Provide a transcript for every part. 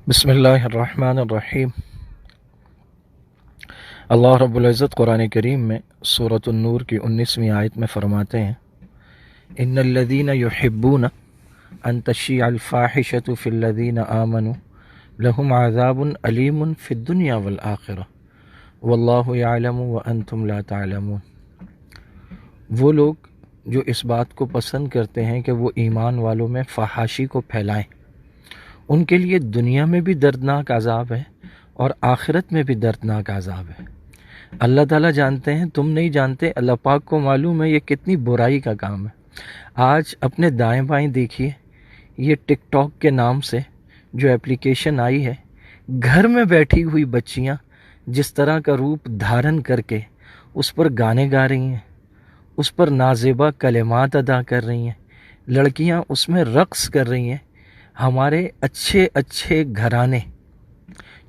بسم اللہ الرحمن الرحیم۔ اللہ رب العزت قرآن کریم میں سورۃ النور کی 19ویں آیت میں فرماتے ہیں، ان الذین یحبون ان تشیع الفاحشۃ فی الذین آمنوا لہم عذاب علیم فی الدنیا والآخرہ واللہ یعلم وانتم لا تعلمون۔ وہ لوگ جو اس بات کو پسند کرتے ہیں کہ وہ ایمان والوں میں فحاشی کو پھیلائیں، ان کے لیے دنیا میں بھی دردناک عذاب ہے اور آخرت میں بھی دردناک عذاب ہے۔ اللہ تعالیٰ جانتے ہیں، تم نہیں جانتے، اللہ پاک کو معلوم ہے یہ کتنی برائی کا کام ہے۔ آج اپنے دائیں بائیں دیکھیے، یہ ٹک ٹاک کے نام سے جو اپلیکیشن آئی ہے، گھر میں بیٹھی ہوئی بچیاں جس طرح کا روپ دھارن کر کے اس پر گانے گا رہی ہیں، اس پر نازیبا کلمات ادا کر رہی ہیں، لڑکیاں اس میں رقص کر رہی ہیں۔ ہمارے اچھے اچھے گھرانے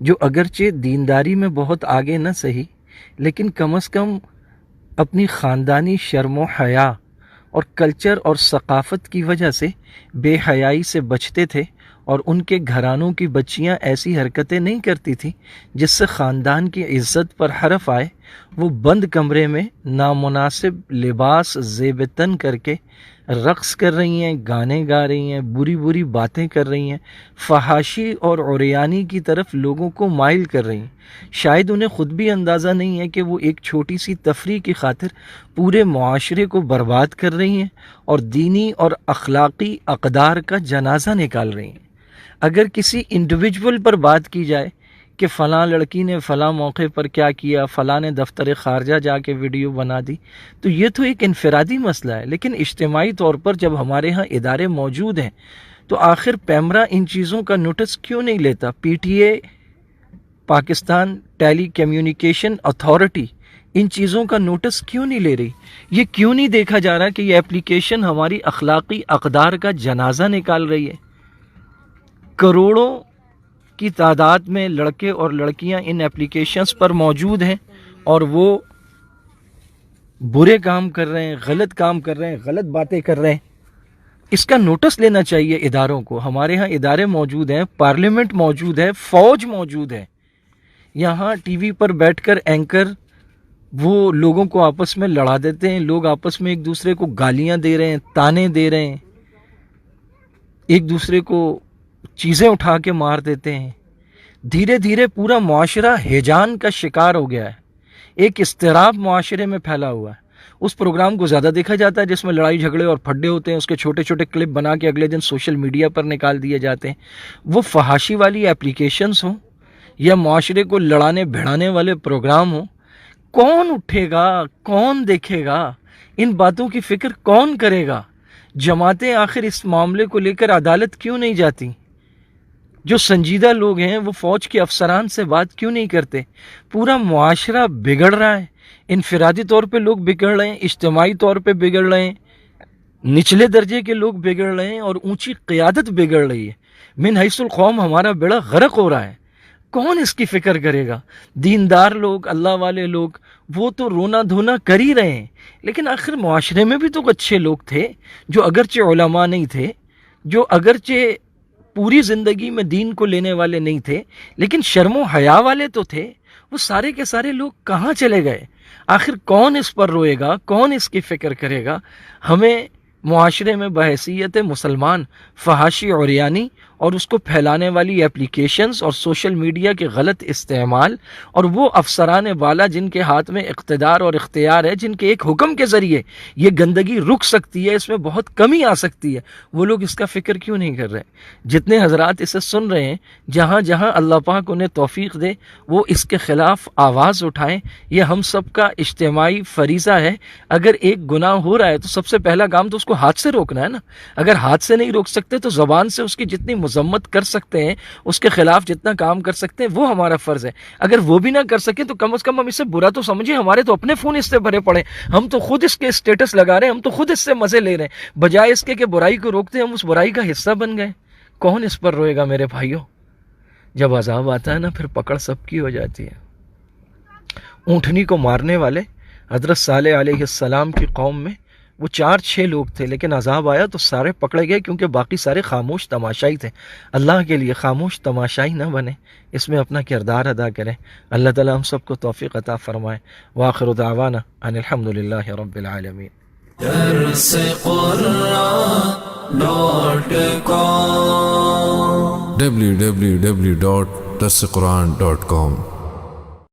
جو اگرچہ دینداری میں بہت آگے نہ سہی، لیکن کم از کم اپنی خاندانی شرم و حیا اور کلچر اور ثقافت کی وجہ سے بے حیائی سے بچتے تھے، اور ان کے گھرانوں کی بچیاں ایسی حرکتیں نہیں کرتی تھیں جس سے خاندان کی عزت پر حرف آئے۔ وہ بند کمرے میں نامناسب لباس زیب تن کر کے رقص کر رہی ہیں، گانے گا رہی ہیں، بری بری باتیں کر رہی ہیں، فحاشی اور عریانی کی طرف لوگوں کو مائل کر رہی ہیں۔ شاید انہیں خود بھی اندازہ نہیں ہے کہ وہ ایک چھوٹی سی تفریح کی خاطر پورے معاشرے کو برباد کر رہی ہیں اور دینی اور اخلاقی اقدار کا جنازہ نکال رہی ہیں۔ اگر کسی انڈیویجول پر بات کی جائے کہ فلاں لڑکی نے فلاں موقع پر کیا کیا، فلاں نے دفتر خارجہ جا کے ویڈیو بنا دی، تو یہ تو ایک انفرادی مسئلہ ہے، لیکن اجتماعی طور پر جب ہمارے ہاں ادارے موجود ہیں تو آخر پیمرا ان چیزوں کا نوٹس کیوں نہیں لیتا؟ P T A, Pakistan telecommunication authority ان چیزوں کا نوٹس کیوں نہیں لے رہی؟ یہ کیوں نہیں دیکھا جا رہا کہ یہ اپلیکیشن ہماری اخلاقی اقدار کا جنازہ نکال رہی ہے؟ کروڑوں کی تعداد میں لڑکے اور لڑکیاں ان اپلیکیشنز پر موجود ہیں اور وہ برے کام کر رہے ہیں، غلط کام کر رہے ہیں، غلط باتیں کر رہے ہیں۔ اس کا نوٹس لینا چاہیے اداروں کو۔ ہمارے ہاں ادارے موجود ہیں، پارلیمنٹ موجود ہے، فوج موجود ہے۔ یہاں ٹی وی پر بیٹھ کر اینکر وہ لوگوں کو آپس میں لڑا دیتے ہیں، لوگ آپس میں ایک دوسرے کو گالیاں دے رہے ہیں، تانے دے رہے ہیں، ایک دوسرے کو چیزیں اٹھا کے مار دیتے ہیں۔ دھیرے دھیرے پورا معاشرہ ہیجان کا شکار ہو گیا ہے، ایک اضطراب معاشرے میں پھیلا ہوا ہے۔ اس پروگرام کو زیادہ دیکھا جاتا ہے جس میں لڑائی جھگڑے اور پھڈے ہوتے ہیں، اس کے چھوٹے چھوٹے کلپ بنا کے اگلے دن سوشل میڈیا پر نکال دیے جاتے ہیں۔ وہ فحاشی والی اپلیکیشنز ہوں یا معاشرے کو لڑانے بھڑانے والے پروگرام ہوں، کون اٹھے گا، کون دیکھے گا؟ ان باتوں کی فکر کون کرے گا؟ جماعتیں آخر اس معاملے کو لے کر عدالت کیوں نہیں جاتی؟ جو سنجیدہ لوگ ہیں وہ فوج کے افسران سے بات کیوں نہیں کرتے؟ پورا معاشرہ بگڑ رہا ہے، انفرادی طور پہ لوگ بگڑ رہے ہیں، اجتماعی طور پہ بگڑ رہے ہیں، نچلے درجے کے لوگ بگڑ رہے ہیں اور اونچی قیادت بگڑ رہی ہے۔ من حیث القوم ہمارا بیڑا غرق ہو رہا ہے، کون اس کی فکر کرے گا؟ دیندار لوگ، اللہ والے لوگ، وہ تو رونا دھونا کر ہی رہے ہیں، لیکن آخر معاشرے میں بھی تو اچھے لوگ تھے جو اگرچہ علماء نہیں تھے، جو اگرچہ پوری زندگی میں دین کو لینے والے نہیں تھے، لیکن شرم و حیا والے تو تھے۔ وہ سارے کے سارے لوگ کہاں چلے گئے؟ آخر کون اس پر روئے گا، کون اس کی فکر کرے گا؟ ہمیں معاشرے میں بحیثیت مسلمان فحاشی عریانی اور اس کو پھیلانے والی اپلیکیشنز اور سوشل میڈیا کے غلط استعمال اور وہ افسران بالا جن کے ہاتھ میں اقتدار اور اختیار ہے، جن کے ایک حکم کے ذریعے یہ گندگی رک سکتی ہے، اس میں بہت کمی آ سکتی ہے، وہ لوگ اس کا فکر کیوں نہیں کر رہے؟ جتنے حضرات اسے سن رہے ہیں، جہاں جہاں اللہ پاک انہیں توفیق دے وہ اس کے خلاف آواز اٹھائیں۔ یہ ہم سب کا اجتماعی فریضہ ہے۔ اگر ایک گناہ ہو رہا ہے تو سب سے پہلا کام تو اس کو ہاتھ سے روکنا ہے نا۔ اگر ہاتھ سے نہیں روک سکتے تو زبان سے اس کی جتنی مذمت کر سکتے ہیں، اس کے خلاف جتنا کام کر سکتے ہیں، وہ ہمارا فرض ہے۔ اگر وہ بھی نہ کر سکیں تو کم از کم ہم اسے برا تو سمجھیں، ہمارے تو اپنے فون اس سے بھرے پڑے، ہم تو خود اس کے اسٹیٹس لگا رہے ہیں، ہم تو خود اس سے مزے لے رہے ہیں، بجائے اس کے کہ برائی کو روکتے ہم اس برائی کا حصہ بن گئے۔ کون اس پر روئے گا میرے بھائیوں؟ جب عذاب آتا ہے نا، پھر پکڑ سب کی ہو جاتی ہے۔ اونٹنی کو مارنے والے حضرت صالح علیہ السلام کی قوم میں وہ 4-6 لوگ تھے، لیکن عذاب آیا تو سارے پکڑے گئے، کیونکہ باقی سارے خاموش تماشائی تھے. اللہ کے لیے خاموش تماشائی نہ بنے، اس میں اپنا کردار ادا کریں. اللہ تعالیٰ ہم سب کو توفیق عطا فرمائے. وآخر دعوانا ان الحمدللہ رب العالمین. درس قرآن www.درسقرآن.com